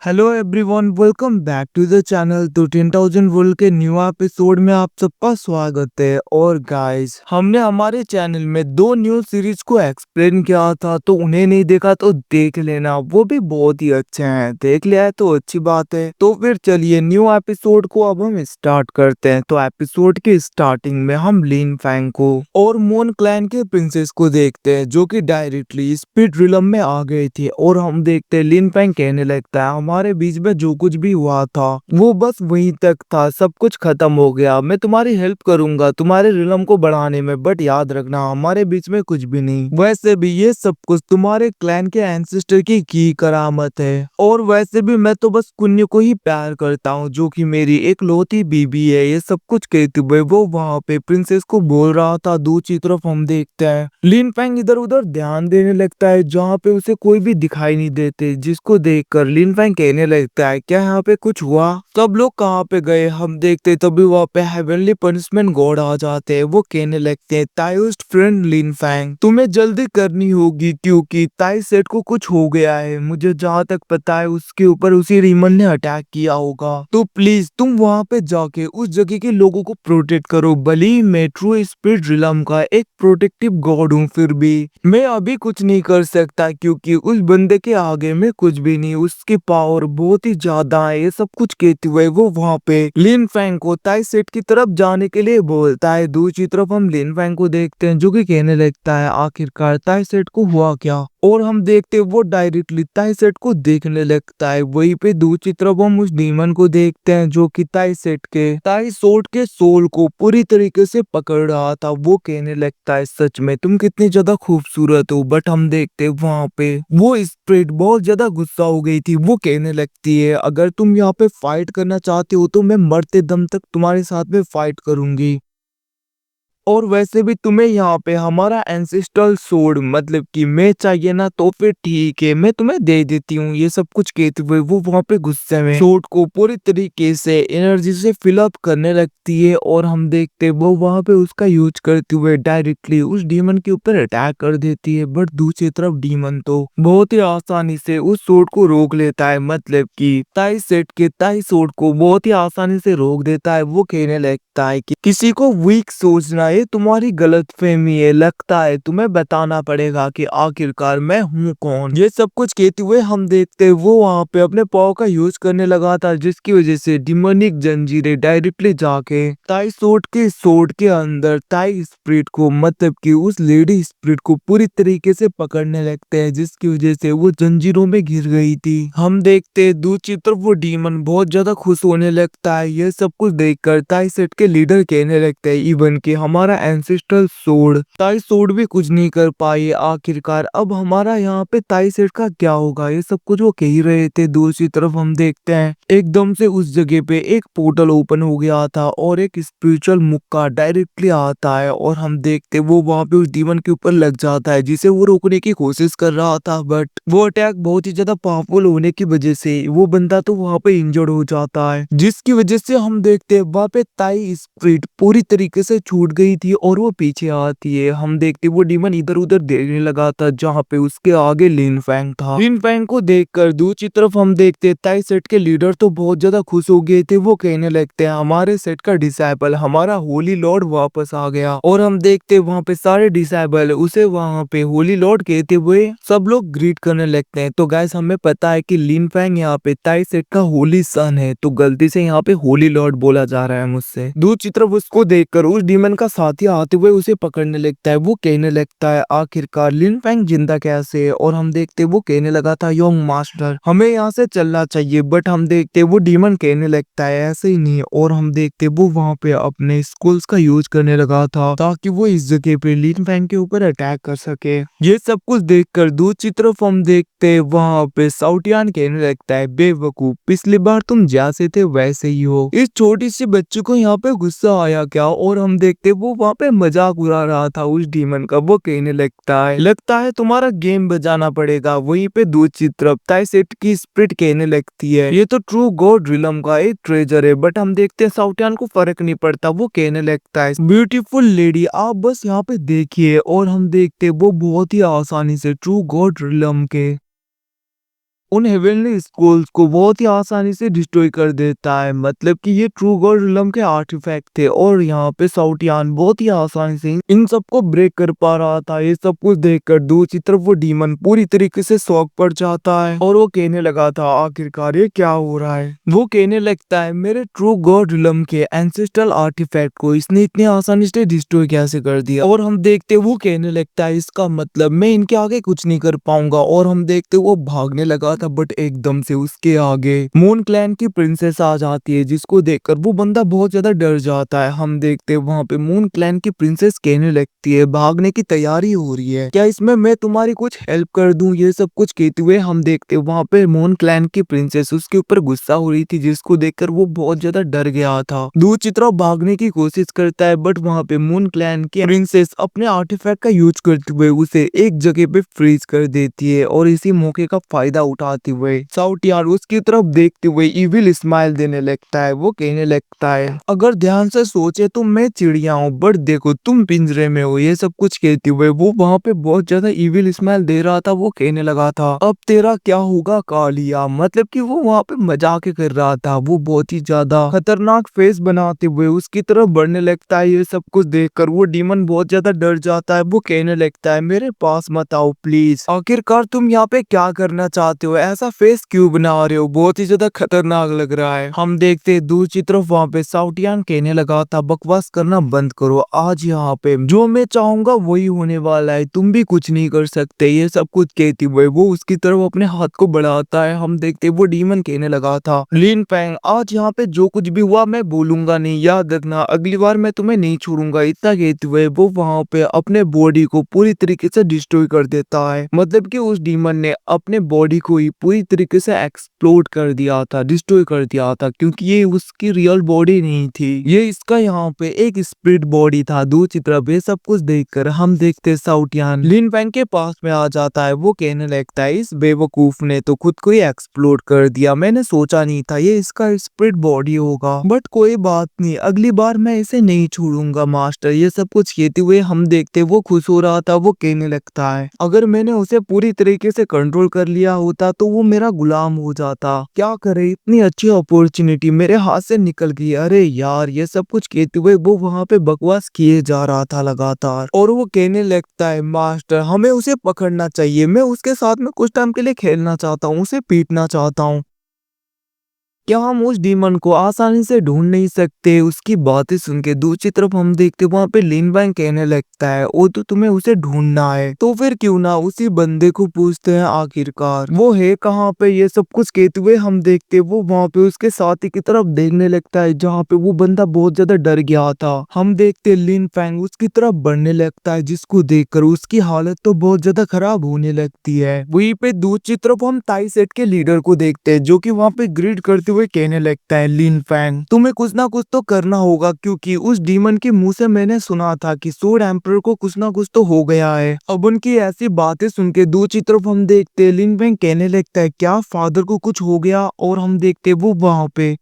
Hello everyone, welcome back to the channel. तो 10,000 world के new episode में आप सबका स्वागत है। और गाइस, हमने हमारे चैनल में 2 न्यू सीरीज को एक्सप्लेन किया था, तो उन्हें नहीं देखा तो देख लेना, वो भी बहुत ही अच्छे हैं। देख लिया है तो अच्छी बात है। तो फिर चलिए न्यू एपिसोड को अब हम स्टार्ट करते हैं। तो एपिसोड के स्टार्टिंग में हम लिन फैंग को और मोन क्लैन के प्रिंसेस को देखते हैं, जो कि डायरेक्टली स्पीड रिलम में आ गए थे। और हम देखते हैं लिन फैंग कहने लगता है, हमारे बीच में जो कुछ भी हुआ था वो बस वहीं तक था, सब कुछ खत्म हो गया। मैं तुम्हारी हेल्प करूंगा तुम्हारे रिलम को बढ़ाने में, बट याद रखना हमारे बीच में कुछ भी नहीं। वैसे भी ये सब कुछ तुम्हारे क्लैन के एंसेस्टर की करामत है। और वैसे भी मैं तो बस कुन्नी को ही प्यार करता हूँ, जो कि मेरी एक लौती बीबी है। ये सब कुछ कहते हुए वो वहाँ पे प्रिंसेस को बोल रहा था। दूसरी तरफ हम देखते हैं लिन फैंग इधर उधर ध्यान देने लगता है, जहाँ पे उसे कोई भी दिखाई नहीं देते, जिसको देखकर लिन फैंग कहने लगता है, क्या यहाँ पे कुछ हुआ? सब लोग कहाँ पे गए? हम देखते तभी वहाँ पे हेवनली पनिशमेंट गॉड आ जाते हैं। वो कहने लगते हैं, ताइस्ट फ्रेंड लिन फैंग, तुम्हें जल्दी करनी होगी, क्योंकि ताई सेट को कुछ हो गया है। मुझे जहाँ तक पता है उसके ऊपर उसी रीमन ने अटैक किया होगा। तो प्लीज तुम वहाँ पे जाके उस जगह के लोगों को प्रोटेक्ट करो। भले ही मैं ट्रू स्पिरिट रिलम का एक प्रोटेक्टिव गॉड हूँ, फिर भी मैं अभी कुछ नहीं कर सकता, क्योंकि उस बंदे के आगे में कुछ भी नहीं। उसकी पावर बहुत ही ज्यादा है। ये सब कुछ कहते हुए वो वहाँ पे लिन फैंग को ताई सेट की तरफ जाने के लिए बोलता है। दूसरी तरफ हम लिन फैंग को देखते हैं, जो कि कहने लगता है, आखिरकार ताई सेट को हुआ क्या? और हम देखते वो डायरेक्टली ताई सेट को देखने लगता है। वहीं पे दूसरी तरफ हम उस डीमन को देखते हैं, जो कि ताई सेट के ताई सोट के सोल को पूरी तरीके से पकड़ रहा था। वो कहने लगता है, सच में तुम कितनी ज्यादा खूबसूरत हो। बट हम देखते वहां पे वो स्प्रिट बहुत ज्यादा गुस्सा हो गई थी। वो कहने लगती है, अगर तुम यहाँ पे फाइट करना चाहते हो तो मैं मरते दम तक तुम्हारे साथ में फाइट करूंगी। और वैसे भी तुम्हें यहाँ पे हमारा एंसेस्ट्रल सोड मतलब कि मैं चाहिए ना, तो फिर ठीक है, मैं तुम्हें दे देती हूँ। ये सब कुछ कहते हुए वो वहाँ पे गुस्से में सोड को पूरी तरीके से एनर्जी से फिलअप करने लगती है। और हम देखते वो वहाँ पे उसका यूज करते हुए डायरेक्टली उस डीमन के ऊपर अटैक कर देती है। बट दूसरी तरफ डीमन तो बहुत ही आसानी से उस सोड को रोक लेता है, मतलब कि ताई सेट के ताई सोड को बहुत ही आसानी से रोक देता है। वो कहने लगता है कि किसी को वीक सोचना ये तुम्हारी गलतफहमी है, लगता है तुम्हें बताना पड़ेगा कि आखिरकार मैं हूँ कौन। ये सब कुछ कहते हुए हम देखते वो वहाँ पे अपने पाव का यूज करने लगा था, जिसकी वजह से डिमोनिक जंजीरें डायरेक्टली जाके ताई सोड के अंदर ताई स्पिरिट को मतलब कि उस लेडी स्पिरिट को पूरी तरीके से पकड़ने लगते हैं, जिसकी वजह से वो जंजीरों में घिर गई थी। हम देखते दूसरी तरफ वो डीमन बहुत ज्यादा खुश होने लगता है। ये सब कुछ देखकर ताई सेट के लीडर कहने लगते हैं, इवन कि हमारा एंसेस्ट्रल सोड ताई सोड भी कुछ नहीं कर पाई आखिरकार, अब हमारा यहाँ पे ताई सेट का क्या होगा? ये सब कुछ वो कह ही रहे थे। दूसरी तरफ हम देखते हैं एकदम से उस जगह पे एक पोर्टल ओपन हो गया था और एक स्पिरिचुअल मुक्का डायरेक्टली आता है। और हम देखते वो वहाँ पे उस डीमन के ऊपर लग जाता है, जिसे वो रोकने की कोशिश कर रहा था। बट वो अटैक बहुत ही ज्यादा पावरफुल होने की वजह से वो बंदा तो वहाँ पे इंजर्ड हो जाता है, जिसकी वजह से हम देखते हैं वहाँ पे ताई स्पिरिट पूरी तरीके से छूट गई थी और वो पीछे आती है। हम देखते वो डीमन इधर उधर देखने लगा था, जहाँ पे उसके आगे लिन फैंग था। लिन फैंग को देखकर दूसरी तरफ हम देखते ताई सेट के लीडर तो बहुत ज्यादा खुश हो गए थे। वो कहने लगते हैं, हमारे सेट का डिसाइबल हमारा होली लॉर्ड वापस आ गया। और हम देखते वहाँ पे सारे डिसाइबल उसे वहाँ पे होली लॉर्ड कहते हुए सब लोग ग्रीट करने लगते हैं। तो गाइस, हमें पता है कि लिन फैंग यहाँ पे ताई सेट का होली सन है, तो गलती से यहाँ पे होली लॉर्ड बोला जा रहा है मुझसे। दूसरी तरफ उसको देखकर उस डीमन का साथी आते हुए उसे पकड़ने लगता है। वो कहने लगता है, आखिरकार लिन फैंग जिंदा कैसे है? और हम देखते वो कहने लगा था, योंग मास्टर हमें यहाँ से चलना चाहिए। बट हम देखते वो डीमन कहने लगता है, ऐसे ही नहीं। और हम देखते वो वहाँ पे अपने स्किल्स का यूज करने लगा था, ताकि वो इस जगह पे लिन फैंग के ऊपर अटैक कर सके। ये सब कुछ देखकर दूसरी तरफ हम देखते वहाँ पे साउटियान कहने लगता है, बेवकूफ पिछली बार तुम जैसे थे वैसे ही हो। इस छोटी सी बच्ची को यहाँ पे गुस्सा आया क्या? और हम देखते वो वहाँ पे मजाक उड़ा रहा था उस डीमन का। वो कहने लगता है तुम्हारा गेम बजाना पड़ेगा। वहीं पे दूसरी तरफ ताई सेट की स्पिरिट कहने लगती है, ये तो ट्रू गॉड रिलम का एक ट्रेजर है। बट हम देखते हैं साउटियान को फर्क नहीं पड़ता। वो कहने लगता है, ब्यूटीफुल लेडी आप बस यहाँ पे देखिए। और हम देखते वो बहुत ही आसानी से ट्रू गॉड रिलम के उन हेवनली स्कूल्स को बहुत ही आसानी से डिस्ट्रॉय कर देता है। मतलब कि ये ट्रू गॉड रिलम के आर्टिफैक्ट थे और यहाँ पे साउटियान बहुत ही आसानी से इन सबको ब्रेक कर पा रहा था। ये सब कुछ देखकर दूसरी तरफ वो डीमन पूरी तरीके से शॉक पड़ जाता है और वो कहने लगा था आखिरकार ये क्या हो रहा है। वो कहने लगता है मेरे ट्रू गॉड रिलम के एंसेस्ट्रल आर्टिफैक्ट को इसने इतनी आसानी से डिस्ट्रॉय कैसे कर दिया। और हम देखते वो कहने लगता है इसका मतलब मैं इनके आगे कुछ नहीं कर पाऊंगा। और हम देखते वो भागने लगा था बट एकदम से उसके आगे मून क्लैन की प्रिंसेस आ जाती है जिसको देखकर वो बंदा बहुत ज्यादा डर जाता है। हम देखते वहां पे मून क्लैन की प्रिंसेस कहने लगती है भागने की तैयारी हो रही है, क्या इसमें मैं तुम्हारी कुछ हेल्प कर दूं। ये सब कुछ कहते हुए हम देखते वहां पे मून क्लैन की प्रिंसेस उसके ऊपर गुस्सा हो रही थी जिसको देखकर वो बहुत ज्यादा डर गया था। दूसरी तरफ भागने की कोशिश करता है बट वहां पे मून क्लैन की प्रिंसेस अपने आर्टिफैक्ट का यूज करते हुए उसे एक जगह पे फ्रीज कर देती है और इसी मौके का फायदा उठाते हुए साउटियान उसकी तरफ देखते हुए इविल स्माइल देने लगता है। वो कहने लगता है अगर ध्यान से सोचे तो मैं चिड़िया हूँ बट देखो तुम पिंजरे में हो। ये सब कुछ कहते हुए वो वहाँ पे बहुत ज्यादा इविल स्माइल दे रहा था। वो कहने लगा था अब तेरा क्या होगा कालिया। मतलब कि वो वहाँ पे मजाक कर रहा था। वो बहुत ही ज्यादा खतरनाक फेस बनाते हुए उसकी तरफ बढ़ने लगता है। ये सब कुछ देखकर वो डीमन बहुत ज्यादा डर जाता है। वो कहने लगता है मेरे पास मत आओ प्लीज, आखिरकार तुम यहाँ पे क्या करना चाहते हो, ऐसा फेस क्यों बना रहे हो, बहुत ही ज्यादा खतरनाक लग रहा है। हम देखते दूसरी तरफ वहाँ पे साउटियान कहने लगा था बकवास करना बंद करो, आज यहाँ पे जो मैं चाहूंगा वही होने वाला है, तुम भी कुछ नहीं कर सकते। ये सब कुछ कहती हुए वो उसकी तरफ अपने हाथ को बढ़ाता है। हम देखते वो डीमन कहने लगा था लिन फैंग आज यहाँ पे जो कुछ भी हुआ मैं बोलूंगा नहीं, याद रखना अगली बार मैं तुम्हें नहीं छोड़ूंगा। इतना कहते हुए वो वहाँ पे अपने बॉडी को पूरी तरीके से डिस्ट्रॉय कर देता है। मतलब कि उस डीमन ने अपने बॉडी को ही पूरी तरीके से एक्सप्लोड कर दिया था, डिस्ट्रॉय कर दिया था, क्योंकि ये उसकी रियल बॉडी नहीं थी, ये इसका यहाँ पे एक स्पिरिट बॉडी था। दूसरी तरफ ये सब कुछ देखकर हम देखते साउटियान लिन फैंग के पास में आ जाता है। वो कहने लगता है इस बेवकूफ ने तो खुद को ही एक्सप्लोड कर दिया, मैंने सोचा नहीं था ये इसका स्पिरिट बॉडी होगा, बट कोई बात नहीं अगली बार मैं इसे नहीं छोड़ूंगा मास्टर। ये सब कुछ कहते हुए हम देखते वो खुश हो रहा था। वो कहने लगता है अगर मैंने उसे पूरी तरीके से कंट्रोल कर लिया होता तो वो मेरा गुलाम हो जाता, क्या करे इतनी अच्छी अपॉर्चुनिटी मेरे हाथ से निकल गई। अरे यार ये सब कुछ कहते हुए वो वहाँ पे बकवास किए जा रहा था लगातार। और वो कहने लगता है मास्टर हमें उसे पकड़ना चाहिए, मैं उसके साथ में कुछ टाइम के लिए खेलना चाहता हूँ, उसे पीटना चाहता हूँ, क्या हम उस डीमन को आसानी से ढूंढ नहीं सकते। उसकी बातें सुन के दूसरी तरफ हम देखते वहां पे लिन फैंग कहने लगता है वो तो तुम्हें उसे ढूंढना है तो फिर क्यों ना उसी बंदे को पूछते हैं आखिरकार वो है कहाँ पे। ये सब कुछ कहते हुए हम देखते वो वहां पे उसके साथी की तरफ देखने लगता है जहाँ पे वो बंदा बहुत ज्यादा डर गया था। हम देखते लिन फैंग उसकी तरफ बढ़ने लगता है जिसको देखकर उसकी हालत तो बहुत ज्यादा खराब होने लगती है। वहीं पे दूसरी तरफ हम ताई सेट के लीडर को देखते हैं जो कि वहाँ पे ग्रीड करते हुए कहने लगता है लिन फैंग तुम्हें कुछ ना कुछ तो करना होगा, क्योंकि उस डीमन के मुंह से मैंने सुना था कि सोड एम्परर को कुछ ना कुछ तो हो गया है। अब उनकी ऐसी बातें सुन के दूसरी तरफ हम देखते लिन फैंग कहने लगता है क्या फादर को कुछ हो गया। और हम देखते वो वहां पे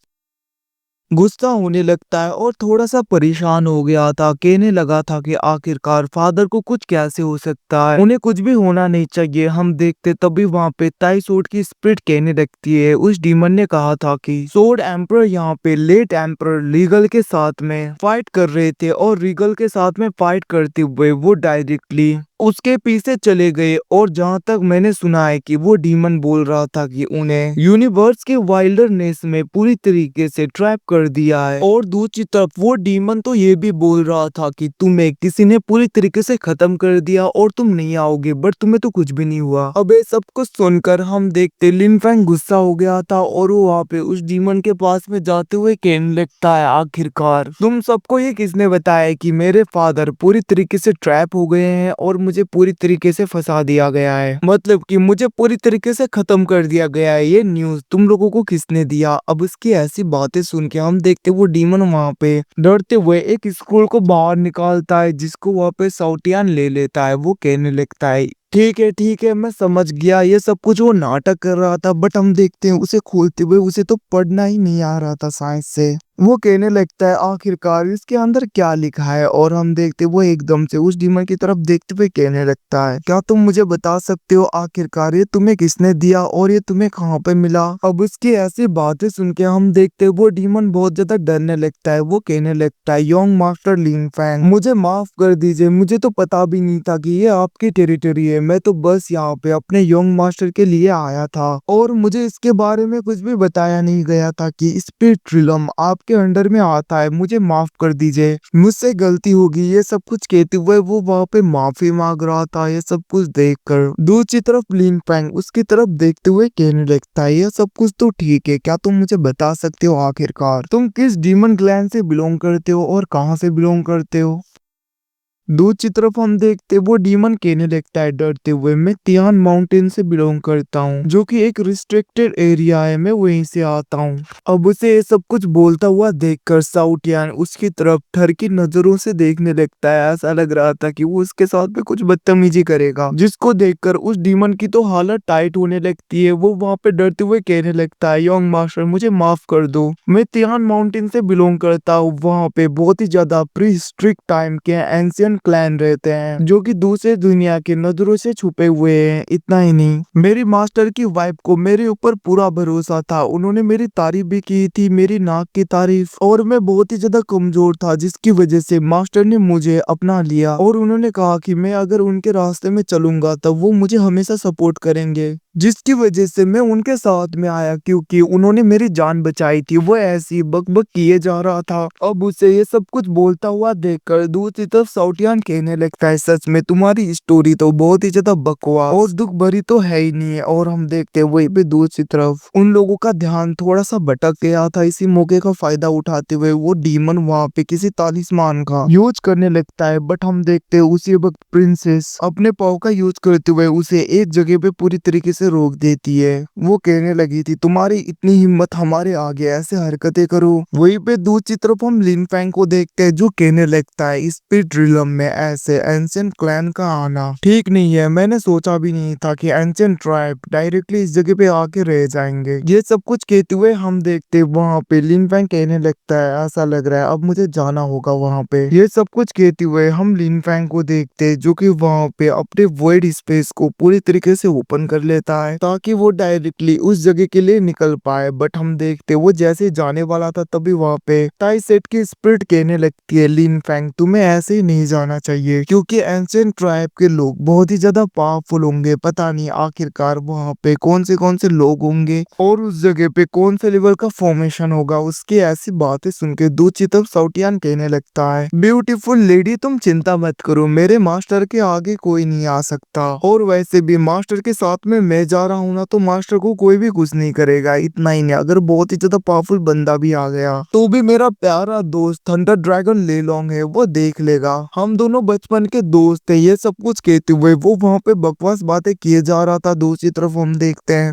गुस्सा होने लगता है और थोड़ा सा परेशान हो गया था। कहने लगा था कि आखिरकार फादर को कुछ कैसे हो सकता है, उन्हें कुछ भी होना नहीं चाहिए। हम देखते तभी वहाँ पे ताई सोड की स्पिरिट कहने लगती है उस डीमन ने कहा था कि सोड एम्परर यहाँ पे लेट एम्परर रीगल के साथ में फाइट कर रहे थे और रीगल के साथ में फाइट करते हुए वो डायरेक्टली उसके पीछे चले गए। और जहाँ तक मैंने सुना है कि वो डीमन बोल रहा था कि उन्हें यूनिवर्स के वाइल्डरनेस में पूरी तरीके से ट्रैप कर दिया है। और दूसरी तरफ वो डीमन तो ये भी बोल रहा था कि तुम्हें किसी ने पूरी तरीके से खत्म कर दिया और तुम नहीं आओगे, बट तुम्हें तो कुछ भी नहीं हुआ। अब ये सब कुछ सुनकर हम देखते लिन फैंग गुस्सा हो गया था और वो वहाँ पे उस डीमन के पास में जाते हुए कहने लगता है आखिरकार तुम सबको ये किसने बताया कि मेरे फादर पूरी तरीके से ट्रैप हो गए हैं और मुझे पूरी तरीके से फंसा दिया गया है, मतलब कि मुझे पूरी तरीके से खत्म कर दिया गया है, ये न्यूज़ तुम लोगों को किसने दिया। अब उसकी ऐसी बातें सुन के हम देखते वो डीमन वहाँ पे डरते हुए एक स्कूल को बाहर निकालता है जिसको वहाँ पे साउटियान ले लेता है। वो कहने लगता है ठीक है मैं समझ गया ये सब कुछ वो नाटक कर रहा था, बट हम देखते हैं उसे खोलते हुए उसे तो पढ़ना ही नहीं आ रहा था साइंस से। वो कहने लगता है आखिरकार इसके अंदर क्या लिखा है, और हम देखते वो एकदम से उस डीमन की तरफ देखते हुए कहने लगता है, क्या तुम मुझे बता सकते हो आखिरकार ये तुम्हें किसने दिया और ये तुम्हें कहाँ पे मिला। अब उसकी ऐसी बातें सुन के हम देखते वो डीमन बहुत ज्यादा डरने लगता है। वो कहने लगता है, योंग मास्टर लिन फैंग, मुझे माफ कर दीजिए, मुझे तो पता भी नहीं था कि ये आपकी टेरिटरी है। मैं तो बस यहाँ पे अपने योंग मास्टर के लिए आया था और मुझे इसके बारे में कुछ भी बताया नहीं गया था कि स्पिरिट रिलम आपके अंडर में आता है। मुझे माफ कर दीजिए, मुझसे गलती होगी। ये सब कुछ कहते हुए वो वहाँ पे माफी मांग रहा था। ये सब कुछ देखकर दूसरी तरफ लिन फैंग उसकी तरफ देखते हुए कहने लगता है, ये सब कुछ तो ठीक है, क्या तुम मुझे बता सकते हो आखिरकार तुम किस डीमन क्लैन से बिलोंग करते हो और कहाँ से बिलोंग करते हो। दूसरी तरफ हम देखते वो डीमन कहने लगता है डरते हुए, मैं तियान माउंटेन से बिलोंग करता हूँ, जो कि एक रिस्ट्रिक्टेड एरिया है, मैं वहीं से आता हूँ। अब उसे ये सब कुछ बोलता हुआ देखकर साउटियान उसकी तरफ ठर की नजरों से देखने लगता है। ऐसा लग रहा था कि वो उसके साथ में कुछ बदतमीजी करेगा, जिसको देखकर उस डीमन की तो हालत टाइट होने लगती है। वो वहाँ पे डरते हुए कहने लगता है, योंग मास्टर मुझे माफ कर दो, मैं तियान माउंटेन से बिलोंग करता हूँ। वहाँ पे बहुत ही ज्यादा प्री हिस्ट्रिक टाइम के एंशियंट क्लैन रहते हैं, जो कि दूसरे दुनिया की नजरों से छुपे हुए हैं। इतना ही नहीं, मेरी मास्टर की वाइफ को मेरे ऊपर पूरा भरोसा था, उन्होंने मेरी तारीफ भी की थी, मेरी नाक की तारीफ, और मैं बहुत ही ज्यादा कमजोर था, जिसकी वजह से मास्टर ने मुझे अपना लिया और उन्होंने कहा कि मैं अगर उनके रास्ते में चलूंगा तब वो मुझे हमेशा सपोर्ट करेंगे, जिसकी वजह से मैं उनके साथ में आया, क्योंकि उन्होंने मेरी जान बचाई थी। वो ऐसी बकबक किए जा रहा था। अब उसे ये सब कुछ बोलता हुआ देखकर दूसरी तरफ साउटियान कहने लगता है, सच में तुम्हारी स्टोरी तो बहुत ही ज्यादा बकवास और दुख भरी तो है ही नहीं है। और हम देखते हैं वहीं पे दूसरी तरफ उन लोगों का ध्यान थोड़ा सा भटक गया था। इसी मौके का फायदा उठाते हुए वो डीमन वहाँ पे किसी तालिस्मान का यूज करने लगता है, बट हम देखते हैं उसी वक्त प्रिंसेस अपने पाव का यूज करते हुए उसे एक जगह पे पूरी तरीके से रोक देती है। वो कहने लगी थी, तुम्हारी इतनी हिम्मत हमारे आगे ऐसे हरकतें करो। वहीं पे दूसरी तरफ हम लिन फैंग को देखते हैं, जो कहने लगता है, स्पिरिट रिलम में ऐसे एंशिएंट क्लैन का आना ठीक नहीं है। मैंने सोचा भी नहीं था कि एंशिएंट ट्राइब डायरेक्टली इस जगह पे आके रह जाएंगे। ये सब कुछ कहते हुए हम देखते वहाँ पे लिन फैंग कहने लगता है, ऐसा लग रहा है अब मुझे जाना होगा वहाँ पे। ये सब कुछ कहते हुए हम लिन फैंग को देखते, जो कि वहाँ पे अपने वॉइड स्पेस को पूरी तरीके से ओपन कर लेता है, ताकि वो डायरेक्टली उस जगह के लिए निकल पाए। बट हम देखते वो जैसे जाने वाला था तभी वहाँ पे ताई सेट की स्पिरिट कहने लगती है, लिन फैंग तुम्हें ऐसे ही नहीं जाना चाहिए, क्योंकि एंशिएंट ट्राइब के लोग बहुत ही ज्यादा पावरफुल होंगे। पता नहीं आखिरकार वहाँ पे कौन से लोग होंगे और उस जगह पे कौन से लेवल का फॉर्मेशन होगा। उसकी ऐसी बातें सुन के दूसरी तरफ साउटियान कहने लगता है, ब्यूटीफुल लेडी तुम चिंता मत करो, मेरे मास्टर के आगे कोई नहीं आ सकता, और वैसे भी मास्टर के साथ में मैं जा रहा हूँ ना, तो मास्टर को कोई भी कुछ नहीं करेगा। इतना ही नहीं, अगर बहुत ही ज्यादा पावरफुल बंदा भी आ गया तो भी मेरा प्यारा दोस्त थंडर ड्रैगन ले लॉन्ग है, वो देख लेगा, हम दोनों बचपन के दोस्त है। ये सब कुछ कहते हुए वो वहाँ पे बकवास बातें किए जा रहा था। दूसरी तरफ हम देखते हैं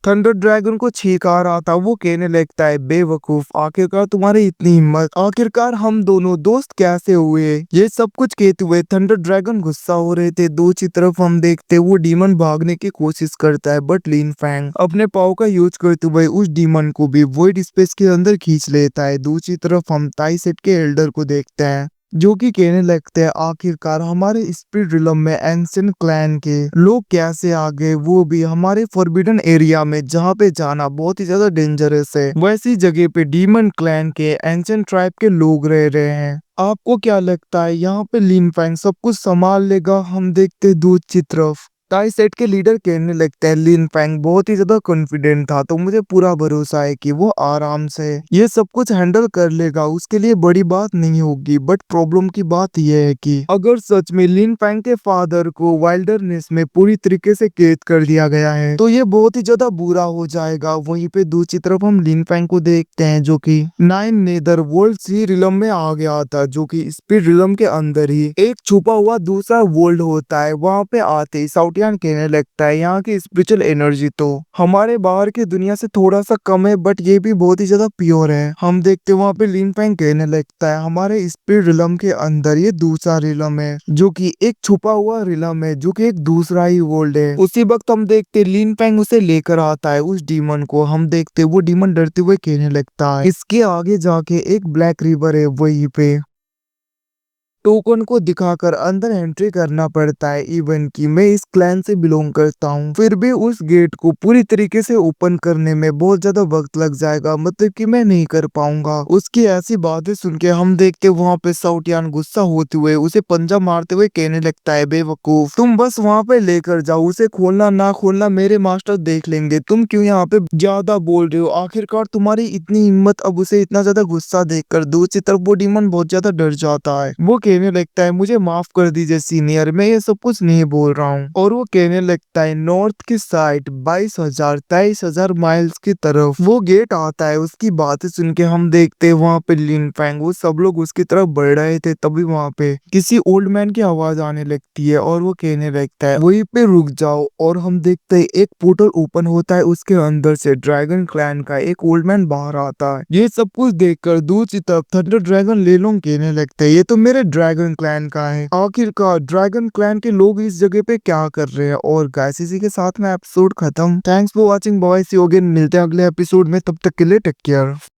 थंडर ड्रैगन को छींक आ रहा था। वो कहने लगता है, बेवकूफ, आखिरकार तुम्हारी इतनी हिम्मत, आखिरकार हम दोनों दोस्त कैसे हुए। ये सब कुछ कहते हुए थंडर ड्रैगन गुस्सा हो रहे थे। दूसरी तरफ हम देखते वो डीमन भागने की कोशिश करता है, बट लिन फैंग अपने पाव का यूज करते हुए उस डीमन को भी वॉइड स्पेस के अंदर खींच लेता है। दूसरी तरफ हम ताई सेट के एल्डर को देखते हैं, जो कि कहने लगते हैं, आखिरकार हमारे स्पिरिट रिलम में एंशिएंट क्लैन के लोग कैसे आ गए, वो भी हमारे फॉरबिडन एरिया में, जहाँ पे जाना बहुत ही ज्यादा डेंजरस है। वैसी जगह पे डीमन क्लैन के एंशिएंट ट्राइब के लोग रह रहे हैं। आपको क्या लगता है यहाँ पे लिन फैंग सब कुछ संभाल लेगा। हम देखते दूसरी तरफ ताई सेट के लीडर कहने लगते हैं, लिन फैंग बहुत ही ज्यादा कॉन्फिडेंट था, तो मुझे पूरा भरोसा है कि वो आराम से ये सब कुछ हैंडल कर लेगा, उसके लिए बड़ी बात नहीं होगी। बट प्रॉब्लम की बात यह है कि अगर सच में लिन फैंग के फादर को वाइल्डरनेस में पूरी तरीके से कैद कर दिया गया है, तो ये बहुत ही ज्यादा बुरा हो जाएगा। वहीं पे दूसरी तरफ हम लिन फैंग को देखते हैं, जो कि नाइन नेदर वर्ल्ड सी रिलम में आ गया था, जो कि स्पिरिट रिलम के अंदर ही एक छुपा हुआ दूसरा वर्ल्ड होता है। वहाँ पे आते ही साउथ साउटियान कहने लगता है यहाँ की स्पिरिचुअल एनर्जी तो हमारे बाहर की दुनिया से थोड़ा सा कम है, बट ये भी बहुत ही ज्यादा प्योर है। हम देखते वहाँ पे लिन फैंग कहने लगता है हमारे स्पिरिट रिलम के अंदर ये दूसरा रिलम है, जो कि एक छुपा हुआ रिलम है, जो कि एक दूसरा ही वर्ल्ड है। उसी वक्त हम देखते लिन फैंग उसे लेकर आता है, उस डीमन को। हम देखते वो डीमन डरते हुए कहने लगता है इसके आगे जाके एक ब्लैक रिवर है, वहीं पे टोकन को दिखाकर अंदर एंट्री करना पड़ता है। इवन कि मैं इस क्लैन से बिलोंग करता हूँ, फिर भी उस गेट को पूरी तरीके से ओपन करने में बहुत ज्यादा वक्त लग जाएगा, मतलब कि मैं नहीं कर पाऊंगा। उसकी ऐसी बातें सुन के हम देखते वहाँ पे साउटियान गुस्सा होते हुए उसे पंजा मारते हुए कहने लगता है बेवकूफ, तुम बस वहाँ पे लेकर जाओ, उसे खोलना ना खोलना मेरे मास्टर देख लेंगे, तुम क्यों यहाँ पे ज्यादा बोल रहे हो। आखिरकार तुम्हारी इतनी हिम्मत। अब उसे इतना ज्यादा गुस्सा देखकर दूसरी तरफ वो डीमन बहुत ज्यादा डर जाता है। वो कहने लगता है मुझे माफ कर दीजिए सीनियर, मैं ये सब कुछ नहीं बोल रहा हूँ। और वो कहने लगता है नॉर्थ की साइड 22,000 माइल्स की तरफ वो गेट आता है। उसकी बातें सुन के हम देखते हैं वहाँ पे लिन फैंग वो सब लोग उसकी तरफ बढ़ रहे थे, तभी वहाँ पे किसी ओल्ड मैन की आवाज आने लगती है और वो कहने लगता है वहीं पे रुक जाओ। और हम देखते हैं एक पोर्टल ओपन होता है, उसके अंदर से ड्रैगन क्लैन का एक ओल्ड मैन बाहर आता है। ये सब कुछ देखकर दूसरी तरफ थंडर ड्रैगन लेलोंग कहने लगते हैं ये तो मेरे ड्रैगन क्लैन का है। आखिरकार ड्रैगन क्लैन के लोग इस जगह पे क्या कर रहे हैं। और गाइस इसी के साथ में एपिसोड खत्म। Thanks for watching boys, see you again, मिलते हैं अगले एपिसोड में, तब तक के लिए टेक केयर।